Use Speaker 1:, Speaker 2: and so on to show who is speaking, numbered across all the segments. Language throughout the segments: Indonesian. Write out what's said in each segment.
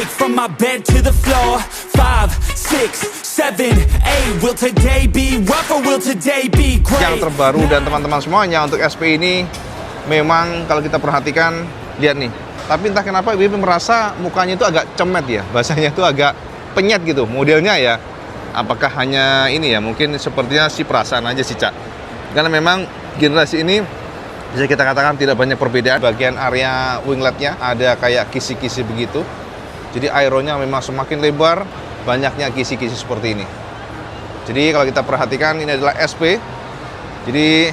Speaker 1: shake from my bed to the floor. 5, 6, 7, 8. Will today be rough or will today be great?
Speaker 2: Yang terbaru dan teman-teman semuanya untuk SP ini memang kalau kita perhatikan, lihat nih. Tapi entah kenapa ibu merasa mukanya itu agak cemet ya, bahasanya itu agak penyet gitu modelnya ya. Apakah hanya ini ya, mungkin sepertinya si perasaan aja sih Cak. Karena memang generasi ini bisa kita katakan tidak banyak perbedaan. Bagian area wingletnya ada kayak kisi-kisi begitu. Jadi aeronya memang semakin lebar, banyaknya kisi-kisi seperti ini. Jadi kalau kita perhatikan ini adalah SP. Jadi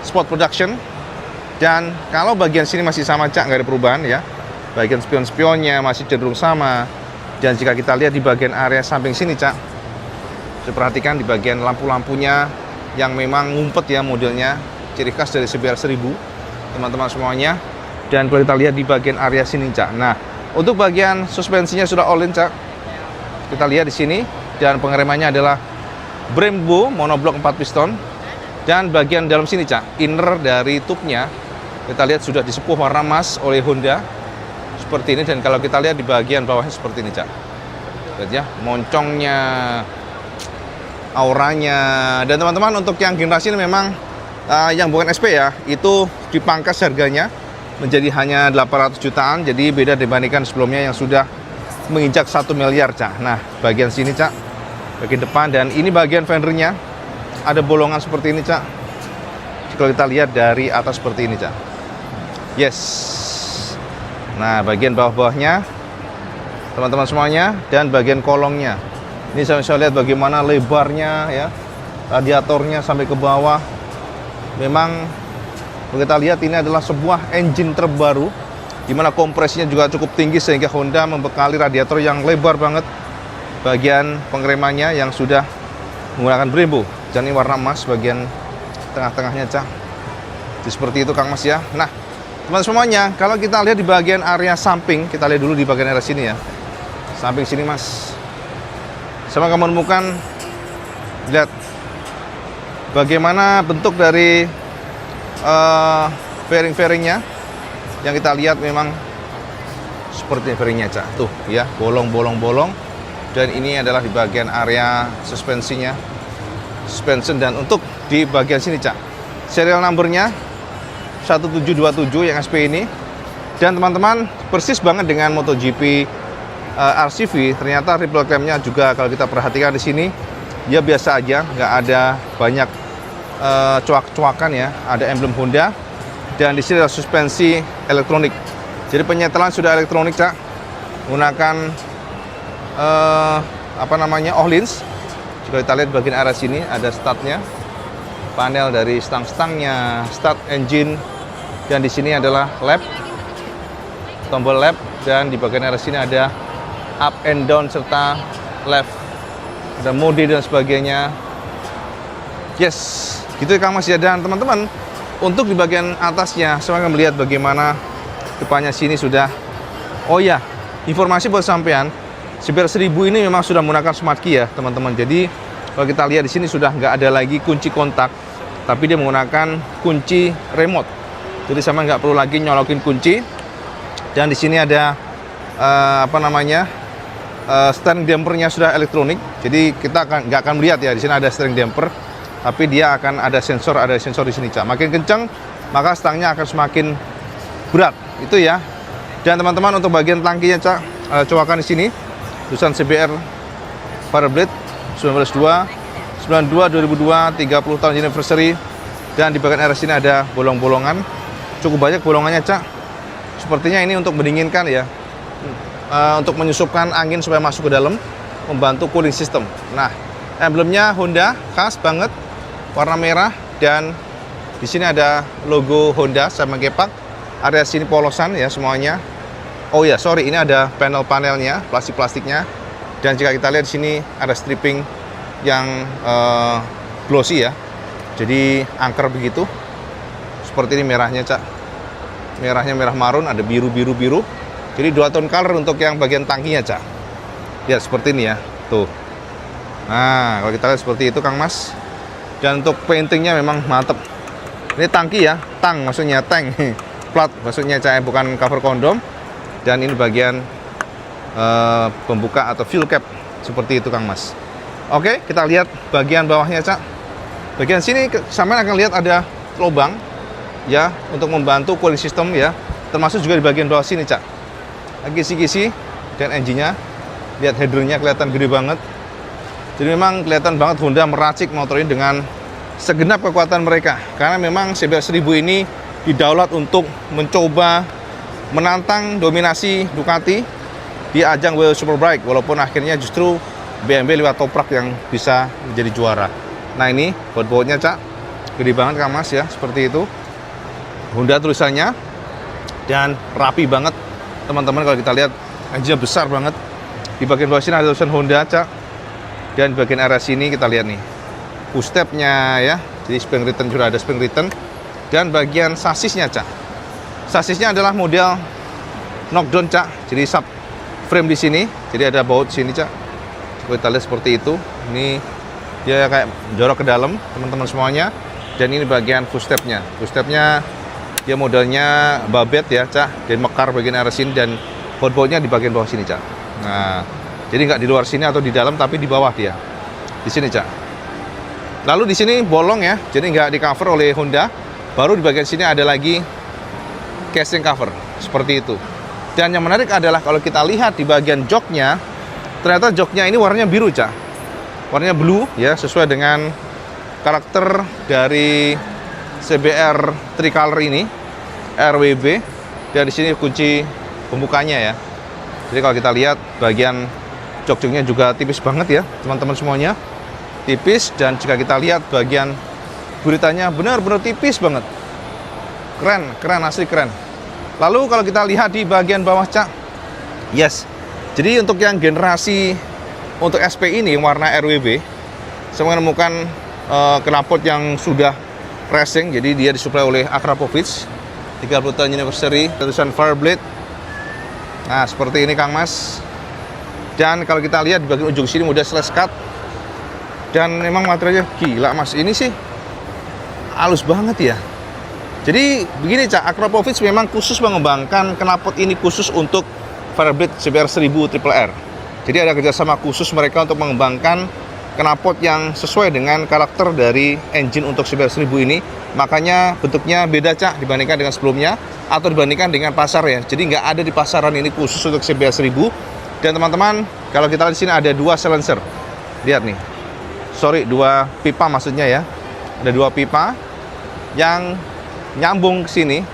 Speaker 2: sport production. Dan kalau bagian sini masih sama Cak, nggak ada perubahan ya. Bagian spion-spionnya masih cenderung sama. Dan jika kita lihat di bagian area samping sini Cak, bisa perhatikan di bagian lampu-lampunya yang memang ngumpet ya modelnya. Ciri khas dari CBR 1000 teman-teman semuanya. Dan kalau kita lihat di bagian area sini Cak. Nah, untuk bagian suspensinya sudah all-in Cak. Kita lihat di sini. Dan pengeremannya adalah Brembo monoblok 4 piston. Dan bagian dalam sini Cak, inner dari tube-nya kita lihat sudah disepuh warna emas oleh Honda seperti ini. Dan kalau kita lihat di bagian bawahnya seperti ini Cak, lihat ya, moncongnya, auranya. Dan teman-teman untuk yang generasi ini memang yang bukan SP ya, itu dipangkas harganya menjadi hanya 800 jutaan. Jadi beda dibandingkan sebelumnya yang sudah menginjak 1 miliar Cak. Nah bagian sini Cak, bagian depan, dan ini bagian fendernya ada bolongan seperti ini Cak. Kalau kita lihat dari atas seperti ini Cak. Yes. Nah bagian bawah-bawahnya teman-teman semuanya, dan bagian kolongnya ini saya bisa lihat bagaimana lebarnya ya, radiatornya sampai ke bawah. Memang kalau kita lihat ini adalah sebuah engine terbaru di mana kompresinya juga cukup tinggi sehingga Honda membekali radiator yang lebar banget. Bagian pengeremannya yang sudah menggunakan Brembo, dan ini warna emas bagian tengah-tengahnya Cak. Jadi seperti itu Kang Mas ya. Nah teman semuanya, kalau kita lihat di bagian area samping, kita lihat dulu di bagian area sini ya, samping sini Mas, sama kamu menemukan, lihat bagaimana bentuk dari fairing-fairingnya. Yang kita lihat memang seperti fairingnya Cak, tuh ya, bolong-bolong-bolong. Dan ini adalah di bagian area suspensinya, suspension. Dan untuk di bagian sini Cak, serial numbernya 1727 yang SP ini. Dan teman-teman persis banget dengan MotoGP RCV. Ternyata ripple clamp-nya juga kalau kita perhatikan di sini ya biasa aja, nggak ada banyak cuak-cuakan ya. Ada emblem Honda, dan di sini ada suspensi elektronik. Jadi penyetelan sudah elektronik Cak, menggunakan Öhlins. Jika kita lihat bagian area sini ada startnya, panel dari stang-stangnya, start engine. Dan di sini adalah lap, tombol lap. Dan di bagian area sini ada up and down serta left, ada mode dan sebagainya. Yes, gitu ya Kang Mas ya. Dan teman-teman untuk di bagian atasnya saya akan melihat bagaimana depannya sini sudah. Oh ya, informasi buat sampean, CBR 1000 ini memang sudah menggunakan smart key ya teman-teman. Jadi kalau kita lihat di sini sudah nggak ada lagi kunci kontak, tapi dia menggunakan kunci remote. Jadi sama nggak perlu lagi nyolokin kunci. Dan di sini ada steering dampernya sudah elektronik. Jadi kita nggak akan melihat ya di sini ada steering damper, tapi dia akan ada sensor di sini Cak. Makin kencang maka stangnya akan semakin berat itu ya. Dan teman-teman untuk bagian tangkinya Cak, cowakan di sini tulisan CBR Fireblade 1992 2002 30 tahun anniversary. Dan di bagian area sini ada bolong-bolongan, cukup banyak bolongannya Cak. Sepertinya ini untuk mendinginkan ya, untuk menyusupkan angin supaya masuk ke dalam, membantu cooling system. Nah emblemnya Honda khas banget, warna merah. Dan di sini ada logo Honda sama gepak. Area sini polosan ya semuanya. Oh ya, sorry, ini ada panel-panelnya, plastik-plastiknya. Dan jika kita lihat di sini ada stripping yang glossy ya. Jadi angker begitu. Seperti ini merahnya Cak. Merahnya merah marun, ada biru-biru-biru. Jadi 2 tone color untuk yang bagian tangkinya Cak. Lihat seperti ini ya. Tuh. Nah, kalau kita lihat seperti itu Kang Mas. Dan untuk paintingnya memang mantep. Ini tangki ya, tang maksudnya tank. Plat maksudnya Cak, bukan cover kondom. Dan ini bagian pembuka atau fuel cap seperti itu, Kang Mas. Oke, kita lihat bagian bawahnya, Cak. Bagian sini sampean akan lihat ada lubang ya untuk membantu cooling system ya, termasuk juga di bagian bawah sini, Cak. Kisi-kisi dan engine-nya. Lihat headernya kelihatan gede banget. Jadi memang kelihatan banget Honda meracik motor ini dengan segenap kekuatan mereka. Karena memang CBR 1000 ini didaulat untuk mencoba menantang dominasi Ducati di ajang World Superbike, walaupun akhirnya justru BMW lewat toprak yang bisa menjadi juara. Nah ini baut-bautnya, Cak, gede banget, Kang Mas ya, seperti itu. Honda tulisannya dan rapi banget, teman-teman. Kalau kita lihat engine besar banget. Di bagian bawah sini ada tulisan Honda, Cak. Dan di bagian area sini kita lihat nih footstep-nya ya. Jadi spring return juga ada spring return. Dan bagian sasisnya, Cak. Sasisnya adalah model knockdown, Cak. Jadi sub frame di sini. Jadi ada baut sini, Cak. Kita lihat seperti itu. Ini dia kayak jorok ke dalam, teman-teman semuanya. Dan ini bagian footstep-nya. Footstep-nya dia modelnya babet ya, Cak. Dan mekar bagian area sini dan baut-bautnya di bagian bawah sini, Cak. Nah, jadi nggak di luar sini atau di dalam, tapi di bawah dia. Di sini, Cak. Lalu di sini bolong ya, jadi nggak di cover oleh Honda. Baru di bagian sini ada lagi casing cover, seperti itu. Dan yang menarik adalah kalau kita lihat di bagian joknya, ternyata joknya ini warnanya biru, Cak. Warnanya blue ya, sesuai dengan karakter dari CBR Tricolor ini, RWB. Dan di sini kunci pembukanya ya. Jadi kalau kita lihat bagian jok-joknya juga tipis banget ya, teman-teman semuanya. Tipis, dan jika kita lihat bagian buritanya benar-benar tipis banget. Keren, asli keren. Lalu kalau kita lihat di bagian bawah, Cak. Yes. Jadi untuk yang generasi untuk SP ini warna RWB, saya menemukan knalpot yang sudah racing. Jadi dia disuplai oleh Akrapovic 30 tahun anniversary, tulisan Fireblade. Nah, seperti ini, Kang Mas. Dan kalau kita lihat di bagian ujung sini model slash cut. Dan memang materialnya gila, Mas. Ini sih halus banget ya. Jadi begini, Cak, Akrapovic memang khusus mengembangkan knalpot ini khusus untuk Fireblade CBR 1000 Triple R. Jadi ada kerjasama khusus mereka untuk mengembangkan knalpot yang sesuai dengan karakter dari engine untuk CBR 1000 ini. Makanya bentuknya beda, Cak, dibandingkan dengan sebelumnya atau dibandingkan dengan pasar ya. Jadi nggak ada di pasaran ini khusus untuk CBR 1000. Dan teman-teman, kalau kita lihat di sini ada 2 silencer. Lihat nih. Sorry, 2 pipa maksudnya ya. Ada 2 pipa yang nyambung ke sini.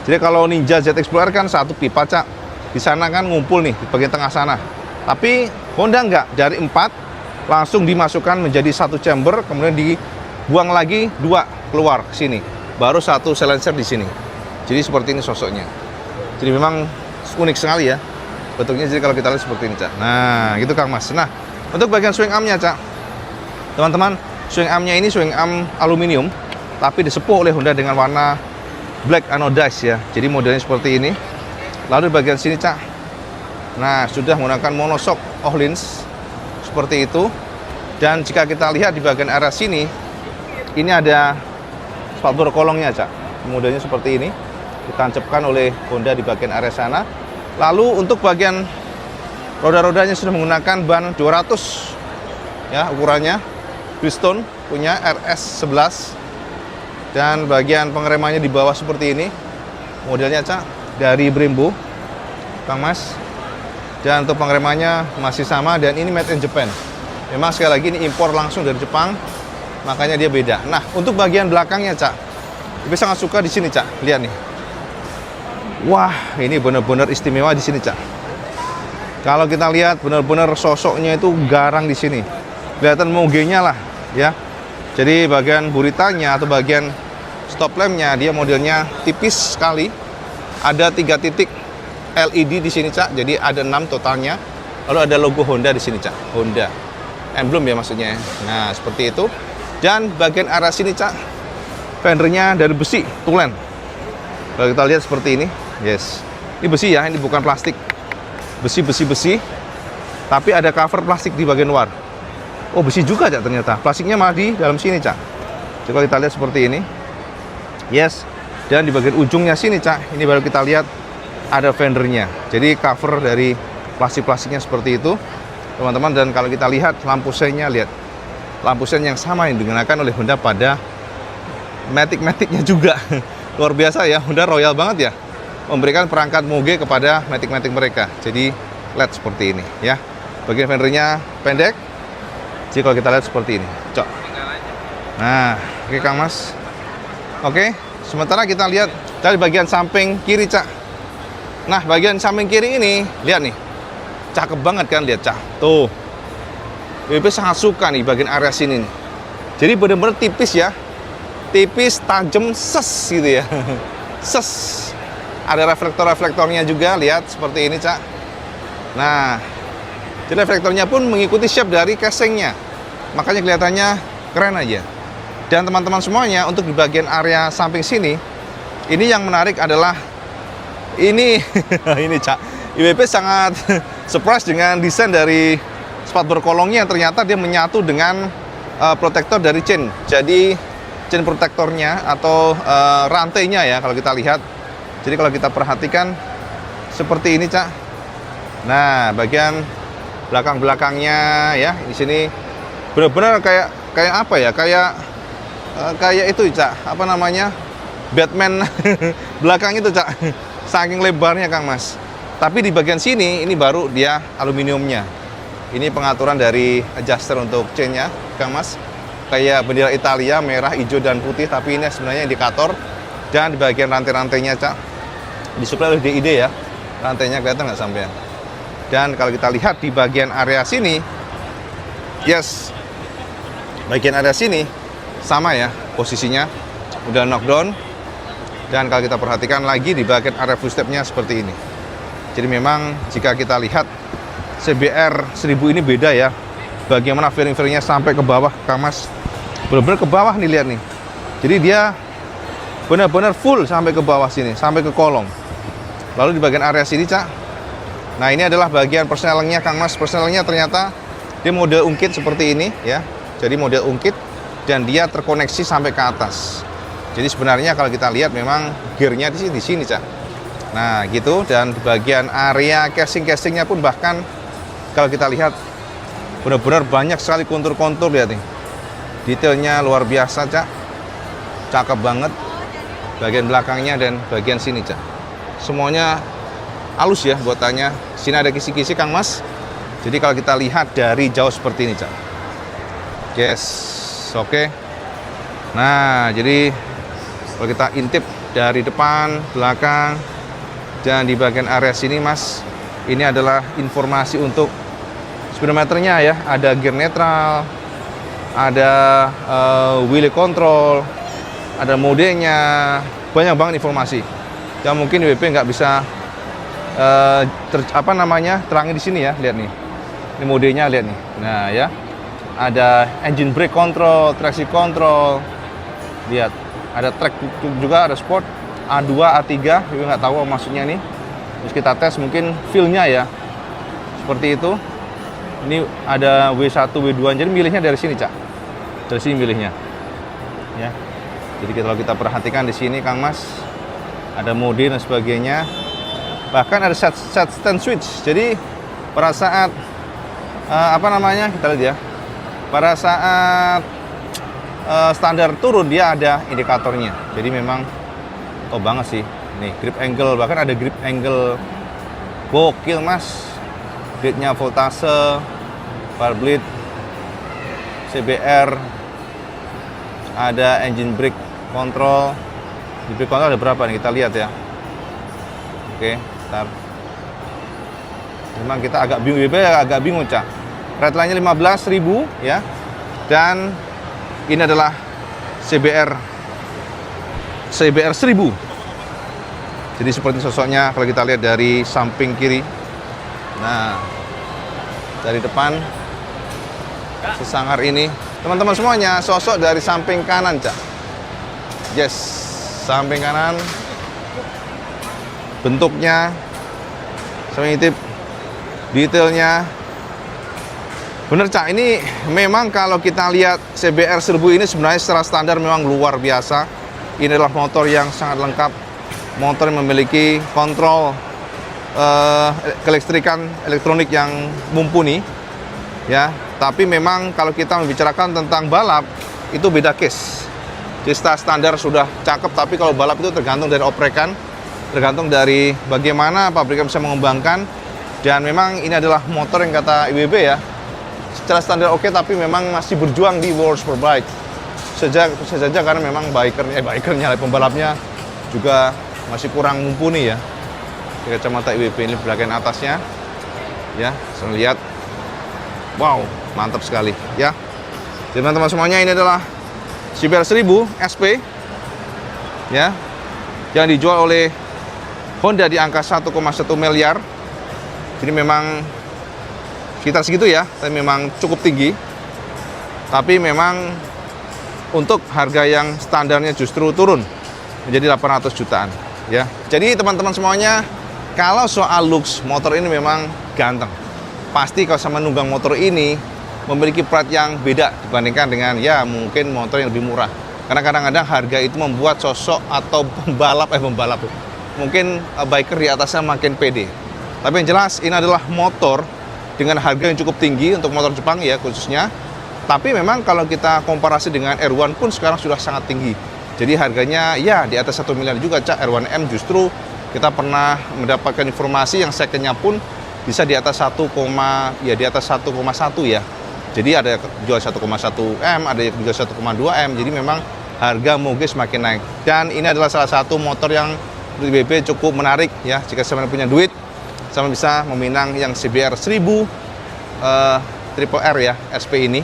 Speaker 2: Jadi kalau Ninja Z Explorer kan 1 pipa, Cak. Di sana kan ngumpul nih di bagian tengah sana. Tapi Honda nggak, dari 4 langsung dimasukkan menjadi 1 chamber, kemudian dibuang lagi 2 keluar ke sini. Baru 1 silencer di sini. Jadi seperti ini sosoknya. Jadi memang unik sekali ya bentuknya. Jadi kalau kita lihat seperti ini, Cak. Nah, gitu, Kang Mas. Nah, untuk bagian swing arm-nya, Cak. Teman-teman, swing arm-nya ini swing arm aluminium, tapi disepuh oleh Honda dengan warna black anodized ya. Jadi modelnya seperti ini. Lalu di bagian sini, Cak. Nah, sudah menggunakan monoshock Öhlins seperti itu. Dan jika kita lihat di bagian area sini, ini ada spakbor kolongnya, Cak. Modelnya seperti ini. Ditancapkan oleh Honda di bagian area sana. Lalu untuk bagian roda-rodanya sudah menggunakan ban 200 ya ukurannya. Bridgestone punya RS11. Dan bagian pengeremannya di bawah seperti ini. Modelnya, Cak, dari Brembo, Kang Mas. Dan untuk pengeremannya masih sama, dan ini made in Japan. Memang sekali lagi ini impor langsung dari Jepang, makanya dia beda. Nah, untuk bagian belakangnya, Cak, gue sangat suka di sini, Cak. Lihat nih. Wah, ini benar-benar istimewa di sini, Cak. Kalau kita lihat benar-benar sosoknya itu garang di sini. Kelihatan mogenya lah, ya. Jadi bagian buritanya atau bagian stop lampnya dia modelnya tipis sekali. Ada 3 titik LED di sini, Cak. Jadi ada 6 totalnya. Lalu ada logo Honda di sini, Cak. Honda. Emblem ya maksudnya. Nah, seperti itu. Dan bagian arah sini, Cak, fendernya dari besi, tulen. Kalau kita lihat seperti ini, yes. Ini besi ya, ini bukan plastik. Besi. Tapi ada cover plastik di bagian luar. Oh, besi juga, Cak, ternyata. Plastiknya malah di dalam sini, Cak. Coba kita lihat seperti ini. Yes. Dan di bagian ujungnya sini, Cak, ini baru kita lihat ada fendernya. Jadi cover dari plastik-plastiknya seperti itu, teman-teman. Dan kalau kita lihat lampu seinnya, lihat lampu sein yang sama yang digunakan oleh Honda pada Matic-Matic-nya juga. Luar biasa ya, Honda royal banget ya, memberikan perangkat Moge kepada Matic-Matic mereka. Jadi LED seperti ini ya. Bagian fendernya pendek. Jadi kalau kita lihat seperti ini, cok. Nah, oke Kang Mas. Oke, sementara kita lihat dari bagian samping kiri, Cak. Nah, bagian samping kiri ini, lihat nih. Cakep banget kan, lihat, Cak. Tuh. WP sangat suka nih bagian area sini nih. Jadi benar-benar tipis ya. Tipis, tajam, ses gitu ya. Ses. Ada reflektor-reflektornya juga, lihat seperti ini, Cak. Nah, jadi reflektornya pun mengikuti shape dari casingnya. Makanya kelihatannya keren aja. Dan teman-teman semuanya, untuk di bagian area samping sini, ini yang menarik adalah ini ini, Cak. IWP sangat surprise dengan desain dari spatbor kolongnya yang ternyata dia menyatu dengan protektor dari chain. Jadi chain protektornya atau rantainya ya kalau kita lihat. Jadi kalau kita perhatikan seperti ini, Cak. Nah, bagian belakang-belakangnya ya di sini benar-benar kayak apa ya? Kayak itu, Cak. Apa namanya? Batman belakang itu, Cak. Saking lebarnya, Kang Mas. Tapi di bagian sini ini baru dia aluminiumnya. Ini pengaturan dari adjuster untuk chainnya, Kang Mas. Kayak bendera Italia, merah, hijau, dan putih. Tapi ini sebenarnya indikator. Dan di bagian rantai-rantainya, Cak, disuplai oleh DID ya. Rantainya kelihatan nggak sampean? Dan kalau kita lihat di bagian area sini, yes, bagian area sini sama ya posisinya, udah knockdown. Dan kalau kita perhatikan lagi di bagian area footstepnya seperti ini. Jadi memang jika kita lihat CBR 1000 ini beda ya. Bagaimana fairing-fairingnya sampai ke bawah, Kang Mas. Benar-benar ke bawah nih, lihat nih. Jadi dia benar-benar full sampai ke bawah sini, sampai ke kolong. Lalu di bagian area sini, Cak. Nah, ini adalah bagian persnelingnya, Kang Mas. Persnelingnya ternyata dia model ungkit seperti ini ya. Jadi model ungkit dan dia terkoneksi sampai ke atas. Jadi sebenarnya kalau kita lihat memang gearnya di sini, Cak. Nah, gitu. Dan di bagian area casing-casingnya pun bahkan kalau kita lihat benar-benar banyak sekali kontur-kontur, lihat nih. Detailnya luar biasa, Cak. Cakep banget. Bagian belakangnya dan bagian sini, Cak. Semuanya halus ya buatannya. Sini ada kisi-kisi, Kang Mas. Jadi kalau kita lihat dari jauh seperti ini, Cak. Yes, oke. Nah, jadi kalau kita intip dari depan, belakang, dan di bagian area sini, Mas, ini adalah informasi untuk speedometernya ya. Ada gear netral, ada wheel control, ada modenya, banyak banget informasi. Yang mungkin WP nggak bisa terangin di sini ya. Lihat nih, ini modenya, lihat nih. Nah ya, ada engine brake control, traction control, lihat. Ada track juga, ada sport A2, A3, juga nggak tahu maksudnya nih. Terus kita tes mungkin feel-nya ya, seperti itu. Ini ada W1, W2, jadi milihnya dari sini, Cak. Dari sini milihnya, ya. Jadi kalau kita perhatikan di sini, Kang Mas, ada mode dan sebagainya. Bahkan ada set stand switch. Jadi pada saat kita lihat ya, pada saat standar turun dia ada indikatornya. Jadi memang top banget sih. Nih grip angle, bahkan ada grip angle gokil, Mas. Gridnya voltase, bar bleed, CBR, ada engine brake control. Di brake control ada berapa nih, kita lihat ya. Oke, bentar. Memang kita agak bingung, Cak. Red line-nya 15.000 ya. Dan ini adalah CBR 1000. Jadi seperti sosoknya kalau kita lihat dari samping kiri. Nah, dari depan sesangar ini, teman-teman semuanya, sosok dari samping kanan, Cak. Yes, samping kanan. Bentuknya, saya ngintip detailnya. Bener, Cak, ini memang kalau kita lihat CBR 1000 ini sebenarnya secara standar memang luar biasa. Ini adalah motor yang sangat lengkap. Motor yang memiliki kontrol kelistrikan elektronik yang mumpuni ya. Tapi memang kalau kita membicarakan tentang balap itu beda case. Cista standar sudah cakep, tapi kalau balap itu tergantung dari oprekan, tergantung dari bagaimana pabrikan bisa mengembangkan. Dan memang ini adalah motor yang kata IWB ya, secara standar oke, tapi memang masih berjuang di World Superbike. Bisa saja karena memang bikernya, pembalapnya juga masih kurang mumpuni ya. Di kacamata IWB ini bagian atasnya ya, saya lihat, wow, mantap sekali ya. Jadi teman-teman semuanya, ini adalah CBR 1000 SP ya, yang dijual oleh Honda di angka 1,1 miliar. Jadi memang sekitar segitu ya, tapi memang cukup tinggi. Tapi memang untuk harga yang standarnya justru turun menjadi 800 jutaan ya. Jadi teman-teman semuanya, kalau soal looks, motor ini memang ganteng. Pasti kalau sama nunggang motor ini memiliki pride yang beda dibandingkan dengan ya mungkin motor yang lebih murah. Karena kadang-kadang harga itu membuat sosok atau pembalap mungkin biker di atasnya makin pede. Tapi yang jelas ini adalah motor dengan harga yang cukup tinggi untuk motor Jepang ya khususnya. Tapi memang kalau kita komparasi dengan R1 pun sekarang sudah sangat tinggi. Jadi harganya ya di atas 1 miliar juga, Cak. R1M justru kita pernah mendapatkan informasi yang second-nya pun bisa di atas 1,1 ya. Jadi ada jual 1,1 M, ada yang jual 1,2 M. Jadi memang harga moge semakin naik. Dan ini adalah salah satu motor yang menurut IWB cukup menarik ya. Jika sama punya duit, sama bisa meminang yang CBR 1000 Triple R ya, SP ini.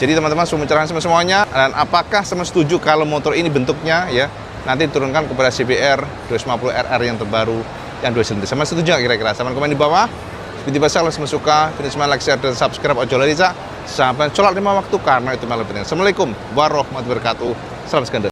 Speaker 2: Jadi teman-teman semua mencerahkan semuanya. Dan apakah sama setuju kalau motor ini bentuknya ya nanti diturunkan kepada CBR 250 RR yang terbaru yang 2 silinder? Sama setuju nggak kira-kira? Sama komen di bawah. Video besar kalau suka, video like, share, dan subscribe. Ojo lari, sampai sholat 5 waktu karena itu malam penting. Assalamualaikum warahmatullahi wabarakatuh. Salam skandal.